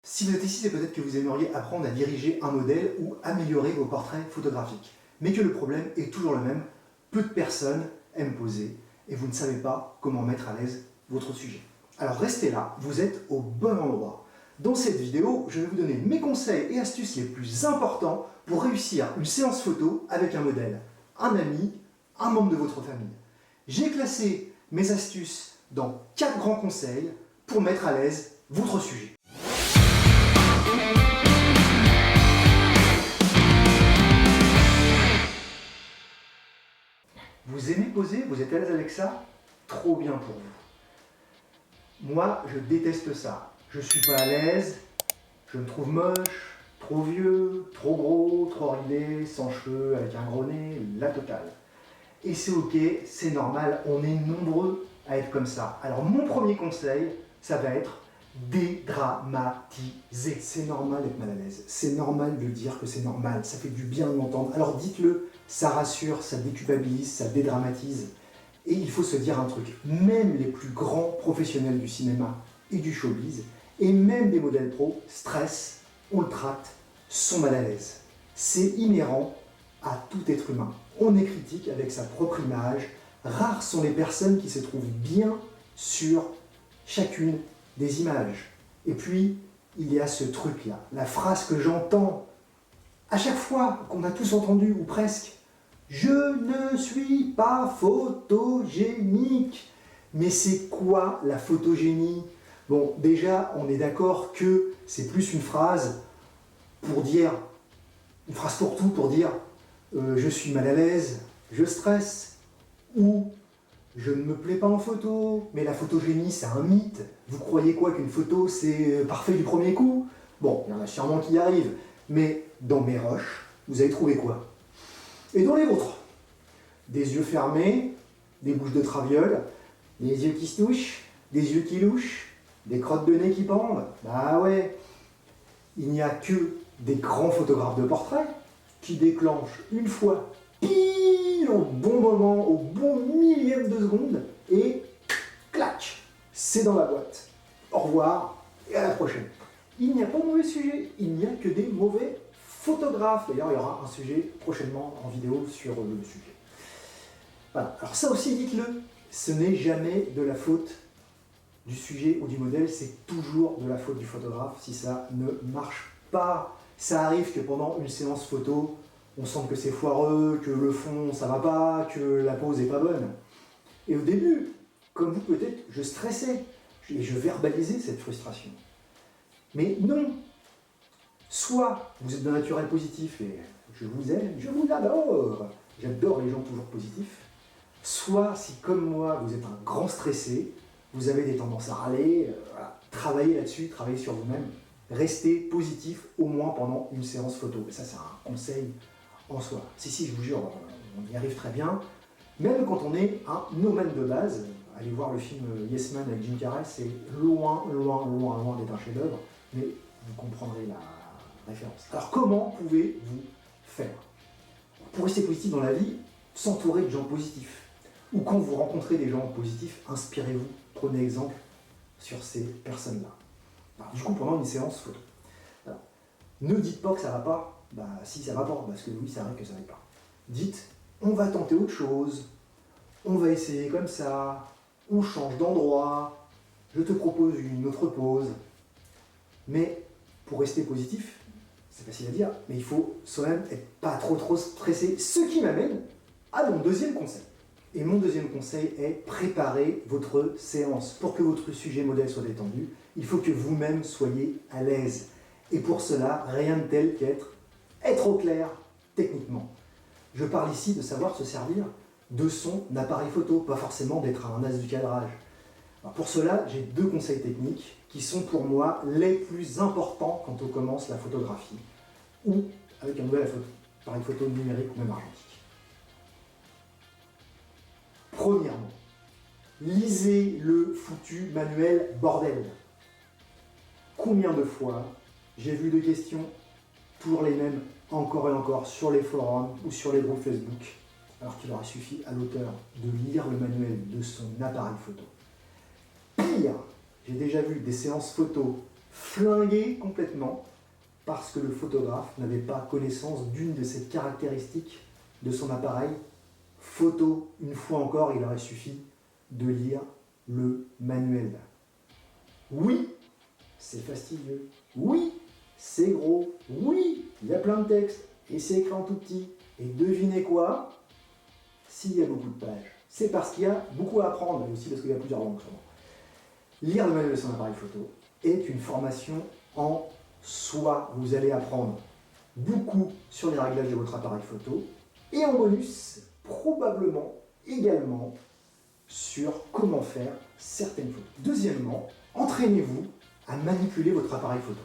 Si vous êtes ici, c'est peut-être que vous aimeriez apprendre à diriger un modèle ou améliorer vos portraits photographiques. Mais que le problème est toujours le même, peu de personnes aiment poser et vous ne savez pas comment mettre à l'aise votre sujet. Alors restez là, vous êtes au bon endroit. Dans cette vidéo, je vais vous donner mes conseils et astuces les plus importants pour réussir une séance photo avec un modèle, un ami, un membre de votre famille. J'ai classé mes astuces dans 4 grands conseils pour mettre à l'aise votre sujet. Vous aimez poser? Vous êtes à l'aise avec ça? Trop bien pour vous. Moi, je déteste ça. Je ne suis pas à l'aise, je me trouve moche, trop vieux, trop gros, trop ridé, sans cheveux, avec un gros nez, la totale. Et c'est ok, c'est normal, on est nombreux à être comme ça. Alors mon premier conseil, ça va être dédramatiser. C'est normal d'être mal à l'aise, c'est normal de dire que c'est normal, ça fait du bien de l'entendre. Alors dites-le, ça rassure, ça déculpabilise, ça dédramatise. Et il faut se dire un truc, même les plus grands professionnels du cinéma et du showbiz, et même des modèles pro, stressent, on le tracte, sont mal à l'aise. C'est inhérent à tout être humain. On est critique avec sa propre image. Rares sont les personnes qui se trouvent bien sur chacune des images. Et puis, il y a ce truc-là, la phrase que j'entends à chaque fois qu'on a tous entendu, ou presque, « Je ne suis pas photogénique ». Mais c'est quoi la photogénie? Bon, déjà, on est d'accord que c'est plus une phrase pour dire, une phrase pour tout, pour dire je suis mal à l'aise, je stresse, ou je ne me plais pas en photo, mais la photogénie c'est un mythe. Vous croyez quoi, qu'une photo c'est parfait du premier coup? Bon, il y en a sûrement qui y arrivent, mais dans mes rushs, vous avez trouvé quoi? Et dans les vôtres? Des yeux fermés, des bouches de traviole, des yeux qui se touchent, des yeux qui louchent, des crottes de nez qui pendent. Bah ouais, il n'y a que des grands photographes de portrait qui déclenchent une fois, pile au bon moment, au bon millième de seconde, et clac, c'est dans la boîte. Au revoir et à la prochaine. Il n'y a pas de mauvais sujet, il n'y a que des mauvais photographes. D'ailleurs, il y aura un sujet prochainement en vidéo sur le sujet. Voilà. Alors ça aussi, dites-le, ce n'est jamais de la faute du sujet ou du modèle, c'est toujours de la faute du photographe si ça ne marche pas. Ça arrive que pendant une séance photo, on sente que c'est foireux, que le fond ça va pas, que la pose est pas bonne. Et au début, comme vous peut-être, je stressais et je verbalisais cette frustration. Mais non, soit vous êtes d'un naturel positif et je vous aime, je vous adore, j'adore les gens toujours positifs, soit si comme moi vous êtes un grand stressé, vous avez des tendances à râler, voilà. Travaillez là-dessus, travaillez sur vous-même, restez positif au moins pendant une séance photo. Et ça c'est un conseil en soi. Si, je vous jure, on y arrive très bien. Même quand on est un no man de base, allez voir le film Yes Man avec Jim Carrey, c'est loin d'être un chef-d'œuvre, mais vous comprendrez la référence. Alors comment pouvez-vous faire pour rester positif dans la vie, s'entourer de gens positifs? Ou quand vous rencontrez des gens positifs, inspirez-vous, prenez exemple sur ces personnes-là. Du coup, pendant une séance photo, alors, ne dites pas que ça va pas. Bah si, ça va pas, parce que oui, c'est vrai que ça va pas. Dites, on va tenter autre chose, on va essayer comme ça, on change d'endroit, je te propose une autre pause. Mais pour rester positif, c'est facile à dire, mais il faut quand même être pas trop stressé. Ce qui m'amène à mon deuxième conseil. Et mon deuxième conseil est préparer votre séance. Pour que votre sujet modèle soit détendu, il faut que vous-même soyez à l'aise. Et pour cela, rien de tel qu'être au clair techniquement. Je parle ici de savoir se servir de son appareil photo, pas forcément d'être un as du cadrage. Alors pour cela, j'ai 2 conseils techniques qui sont pour moi les plus importants quand on commence la photographie ou avec un nouvel appareil photo numérique ou même argentique. Premièrement, lisez le foutu manuel, bordel. Combien de fois j'ai vu des questions, toujours les mêmes, encore et encore, sur les forums ou sur les groupes Facebook, alors qu'il aurait suffi à l'auteur de lire le manuel de son appareil photo. Pire, j'ai déjà vu des séances photo flingué complètement parce que le photographe n'avait pas connaissance d'une de ces caractéristiques de son appareil photo. Une fois encore, il aurait suffi de lire le manuel. Oui, c'est fastidieux. Oui, c'est gros. Oui, il y a plein de textes. Et c'est écrit en tout petit. Et devinez quoi? S'il y a beaucoup de pages, c'est parce qu'il y a beaucoup à apprendre, mais aussi parce qu'il y a plusieurs langues. Lire le manuel de son appareil photo est une formation en soi. Vous allez apprendre beaucoup sur les réglages de votre appareil photo et en bonus, probablement également sur comment faire certaines photos. Deuxièmement, entraînez-vous à manipuler votre appareil photo.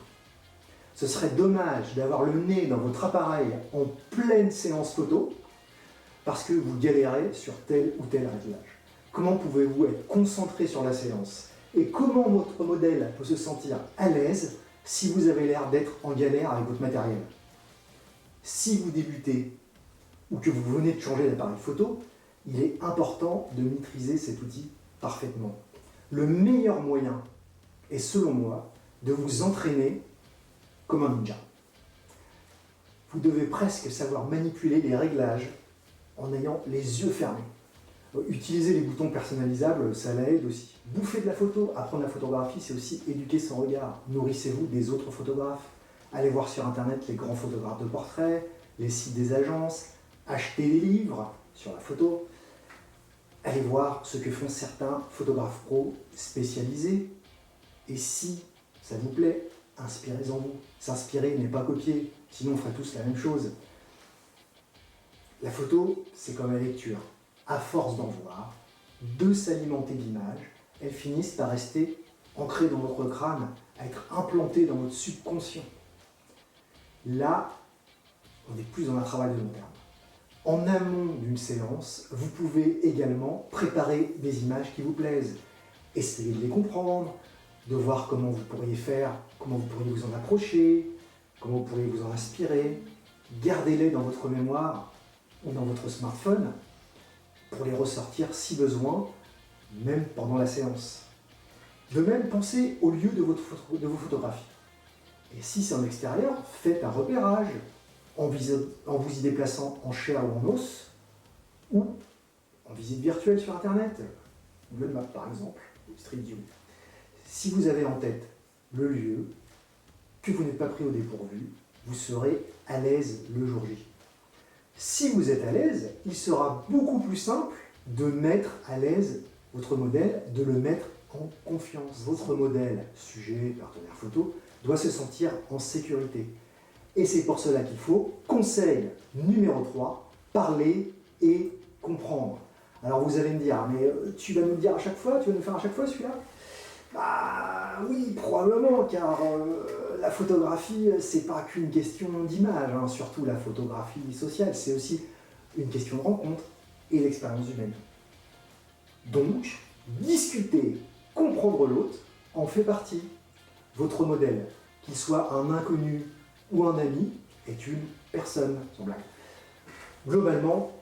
Ce serait dommage d'avoir le nez dans votre appareil en pleine séance photo parce que vous galérez sur tel ou tel réglage. Comment pouvez-vous être concentré sur la séance? Et comment votre modèle peut se sentir à l'aise si vous avez l'air d'être en galère avec votre matériel? Si vous débutez ou que vous venez de changer d'appareil photo, il est important de maîtriser cet outil parfaitement. Le meilleur moyen est, selon moi, de vous entraîner comme un ninja. Vous devez presque savoir manipuler les réglages en ayant les yeux fermés. Utiliser les boutons personnalisables, ça l'aide aussi. Bouffer de la photo, apprendre la photographie, c'est aussi éduquer son regard. Nourrissez-vous des autres photographes. Allez voir sur internet les grands photographes de portraits, les sites des agences, achetez des livres sur la photo. Allez voir ce que font certains photographes pros spécialisés. Et si ça vous plaît, inspirez-en vous. S'inspirer n'est pas copier, sinon on ferait tous la même chose. La photo, c'est comme la lecture. À force d'en voir, de s'alimenter d'images, elles finissent par rester ancrées dans votre crâne, à être implantées dans votre subconscient. Là, on n'est plus dans un travail de long terme. En amont d'une séance, vous pouvez également préparer des images qui vous plaisent. Essayez de les comprendre, de voir comment vous pourriez faire, comment vous pourriez vous en approcher, comment vous pourriez vous en inspirer. Gardez-les dans votre mémoire ou dans votre smartphone pour les ressortir si besoin, même pendant la séance. De même, pensez au lieu de vos photographies. Et si c'est en extérieur, faites un repérage en vous y déplaçant en chair ou en os, ou en visite virtuelle sur Internet, Google Maps par exemple, ou Street View. Si vous avez en tête le lieu, que vous n'êtes pas pris au dépourvu, vous serez à l'aise le jour J. Si vous êtes à l'aise, il sera beaucoup plus simple de mettre à l'aise votre modèle, de le mettre en confiance. Votre modèle, sujet, partenaire photo, doit se sentir en sécurité. Et c'est pour cela qu'il faut, conseil numéro 3, parler et comprendre. Alors vous allez me dire, mais tu vas nous le dire à chaque fois, tu vas nous faire à chaque fois celui-là? Bah oui, probablement, car la photographie, c'est pas qu'une question d'image, hein, surtout la photographie sociale, c'est aussi une question de rencontre et d'expérience humaine. Donc, discuter, comprendre l'autre en fait partie. Votre modèle, qu'il soit un inconnu ou un ami, est une personne, sans blague. Globalement,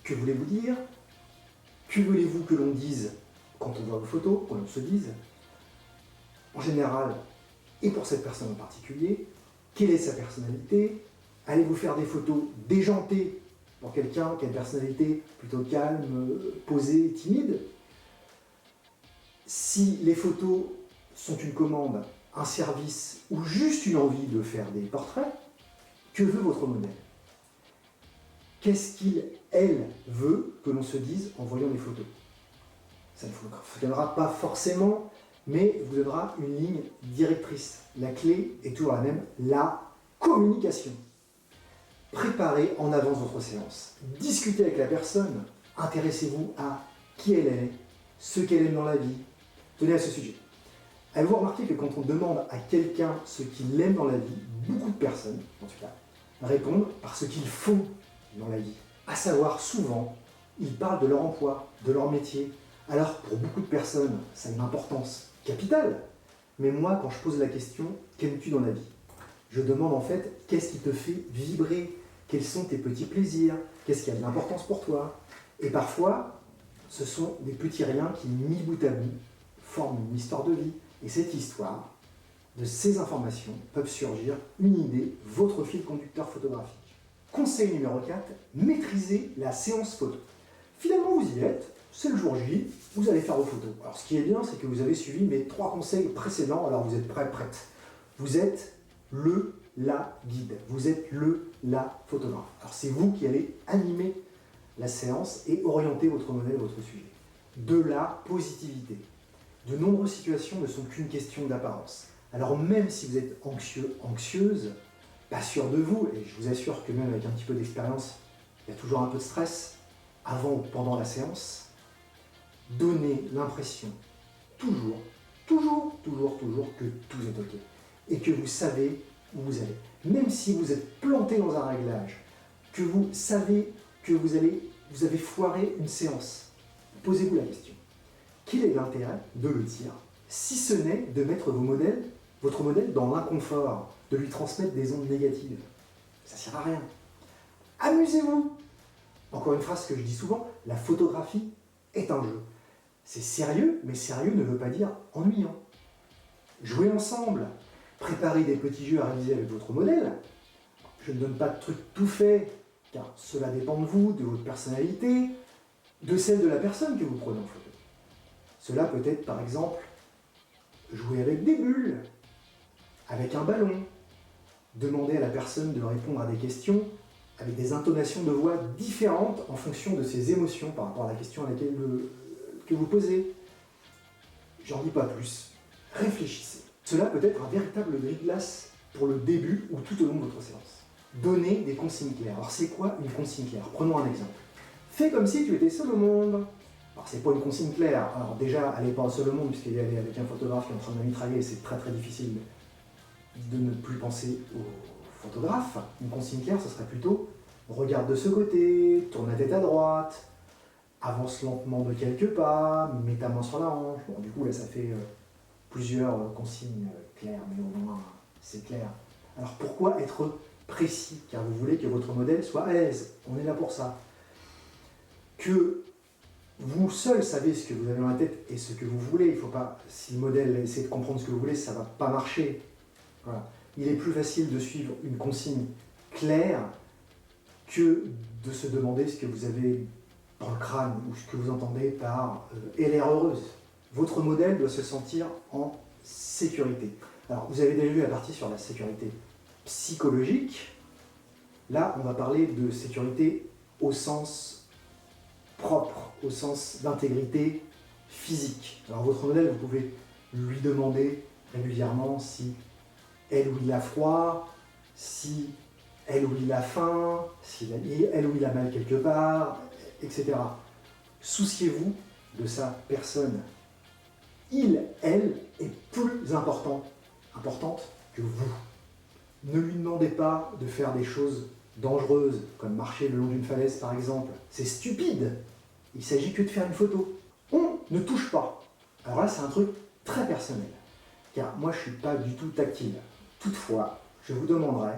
que voulez-vous dire? Que voulez-vous que l'on dise quand on voit vos photos, quand on se dise? En général, et pour cette personne en particulier, quelle est sa personnalité? Allez-vous faire des photos déjantées pour quelqu'un qui a une personnalité plutôt calme, posée, timide? Si les photos sont une commande, un service ou juste une envie de faire des portraits, que veut votre modèle? Qu'est-ce qu'il, elle, veut que l'on se dise en voyant les photos? Ça ne vous donnera pas forcément, mais vous donnera une ligne directrice. La clé est toujours la même, la communication. Préparez en avance votre séance. Discutez avec la personne. Intéressez-vous à qui elle est, ce qu'elle aime dans la vie. Tenez à ce sujet. Avez-vous remarqué que quand on demande à quelqu'un ce qu'il aime dans la vie, beaucoup de personnes, en tout cas, répondent par ce qu'ils font dans la vie. À savoir, souvent, ils parlent de leur emploi, de leur métier. Alors, pour beaucoup de personnes, ça a une importance capitale. Mais moi, quand je pose la question, qu'aimes-tu dans la vie? Je demande en fait, qu'est-ce qui te fait vibrer? Quels sont tes petits plaisirs? Qu'est-ce qui a de l'importance pour toi? Et parfois, ce sont des petits riens qui, mis bout à bout, forment une histoire de vie. Et cette histoire, de ces informations peuvent surgir une idée, votre fil conducteur photographique. Conseil numéro 4, maîtrisez la séance photo. Finalement, vous y êtes, c'est le jour J, vous allez faire vos photos. Alors ce qui est bien, c'est que vous avez suivi mes 3 conseils précédents, alors vous êtes prête. Vous êtes la guide, vous êtes la photographe. Alors c'est vous qui allez animer la séance et orienter votre modèle, votre sujet. De la positivité. De nombreuses situations ne sont qu'une question d'apparence. Alors même si vous êtes anxieux, anxieuse, pas sûr de vous, et je vous assure que même avec un petit peu d'expérience, il y a toujours un peu de stress, avant ou pendant la séance, donnez l'impression, toujours, que tout est OK. Et que vous savez où vous allez. Même si vous êtes planté dans un réglage, que vous savez que vous avez foiré une séance, posez-vous la question. Quel est l'intérêt de le dire, si ce n'est de mettre votre modèle dans l'inconfort, de lui transmettre des ondes négatives? Ça ne sert à rien. Amusez-vous. Encore une phrase que je dis souvent, la photographie est un jeu. C'est sérieux, mais sérieux ne veut pas dire ennuyant. Jouez ensemble, préparez des petits jeux à réaliser avec votre modèle. Je ne donne pas de trucs tout faits, car cela dépend de vous, de votre personnalité, de celle de la personne que vous prenez en photo. Cela peut être par exemple jouer avec des bulles, avec un ballon, demander à la personne de répondre à des questions avec des intonations de voix différentes en fonction de ses émotions par rapport à la question que vous posez. J'en dis pas plus. Réfléchissez. Cela peut être un véritable grille-glace pour le début ou tout au long de votre séance. Donnez des consignes claires. Alors c'est quoi une consigne claire? Prenons un exemple. Fais comme si tu étais seul au monde. Alors c'est pas une consigne claire. Alors déjà, allez pas seul au monde puisqu'il est avec un photographe qui est en train de mitrailler, c'est très difficile de ne plus penser au photographe. Une consigne claire, ce serait plutôt regarde de ce côté, tourne la tête à droite, avance lentement de quelques pas, mets ta main sur la hanche. Bon, du coup, là, ça fait plusieurs consignes claires, mais au moins, c'est clair. Alors, pourquoi être précis? Car vous voulez que votre modèle soit à l'aise. On est là pour ça. Que vous seul savez ce que vous avez dans la tête et ce que vous voulez. Il faut pas, si le modèle essaie de comprendre ce que vous voulez, ça ne va pas marcher. Voilà. Il est plus facile de suivre une consigne claire que de se demander ce que vous avez dans le crâne ou ce que vous entendez par « elle est heureuse ». Votre modèle doit se sentir en sécurité. Alors, vous avez déjà vu la partie sur la sécurité psychologique. Là, on va parler de sécurité au sens propre, au sens d'intégrité physique. Alors, votre modèle, vous pouvez lui demander régulièrement si elle ou il a froid, si elle ou il a faim, si elle ou il a mal quelque part, etc. Souciez-vous de sa personne. Il, elle, est plus importante que vous. Ne lui demandez pas de faire des choses dangereuses, comme marcher le long d'une falaise par exemple. C'est stupide. Il ne s'agit que de faire une photo. On ne touche pas. Alors là, c'est un truc très personnel. Car moi, je ne suis pas du tout tactile. Toutefois, je vous demanderai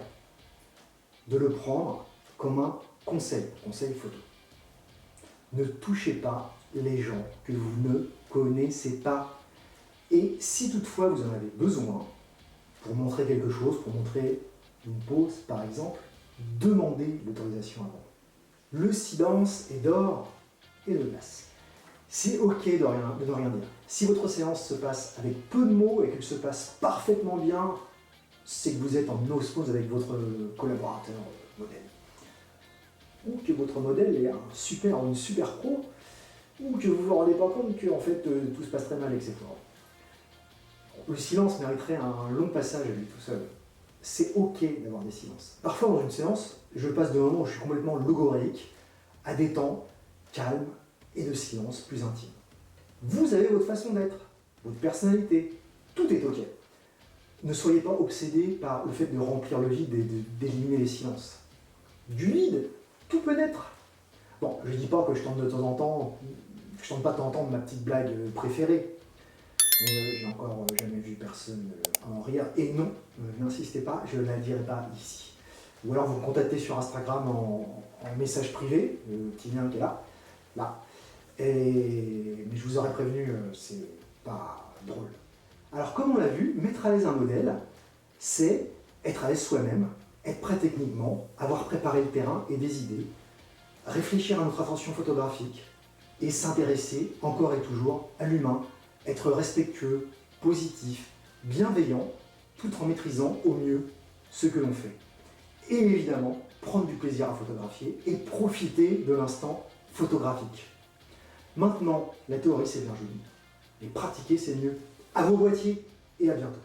de le prendre comme un conseil photo. Ne touchez pas les gens que vous ne connaissez pas. Et si toutefois vous en avez besoin, pour montrer quelque chose, pour montrer une pose par exemple, demandez l'autorisation avant. Le silence est d'or et de glace. C'est ok de ne rien dire. Si votre séance se passe avec peu de mots et qu'elle se passe parfaitement bien, c'est que vous êtes en osmose avec votre collaborateur modèle. Ou que votre modèle est une super pro, ou que vous ne vous rendez pas compte que en fait, tout se passe très mal avec ses formes. Le silence mériterait un long passage à lui tout seul. C'est ok d'avoir des silences. Parfois dans une séance, je passe de moments où je suis complètement logoréique à des temps calmes et de silence plus intimes. Vous avez votre façon d'être, votre personnalité, tout est ok. Ne soyez pas obsédé par le fait de remplir le vide et d'éliminer les silences. Du vide, tout peut naître. Bon, je ne dis pas que je tente de temps en temps, je tente pas de temps en temps de ma petite blague préférée. J'ai encore jamais vu personne en rire. Et non, n'insistez pas, je ne la dirai pas ici. Ou alors vous me contactez sur Instagram en message privé, le petit lien qui est là. Mais je vous aurais prévenu, c'est pas drôle. Alors comme on l'a vu, mettre à l'aise un modèle, c'est être à l'aise soi-même, être prêt techniquement, avoir préparé le terrain et des idées, réfléchir à notre attention photographique et s'intéresser encore et toujours à l'humain, être respectueux, positif, bienveillant, tout en maîtrisant au mieux ce que l'on fait. Et évidemment, prendre du plaisir à photographier et profiter de l'instant photographique. Maintenant, la théorie c'est bien joli, mais pratiquer c'est mieux. À vos boîtiers et à bientôt.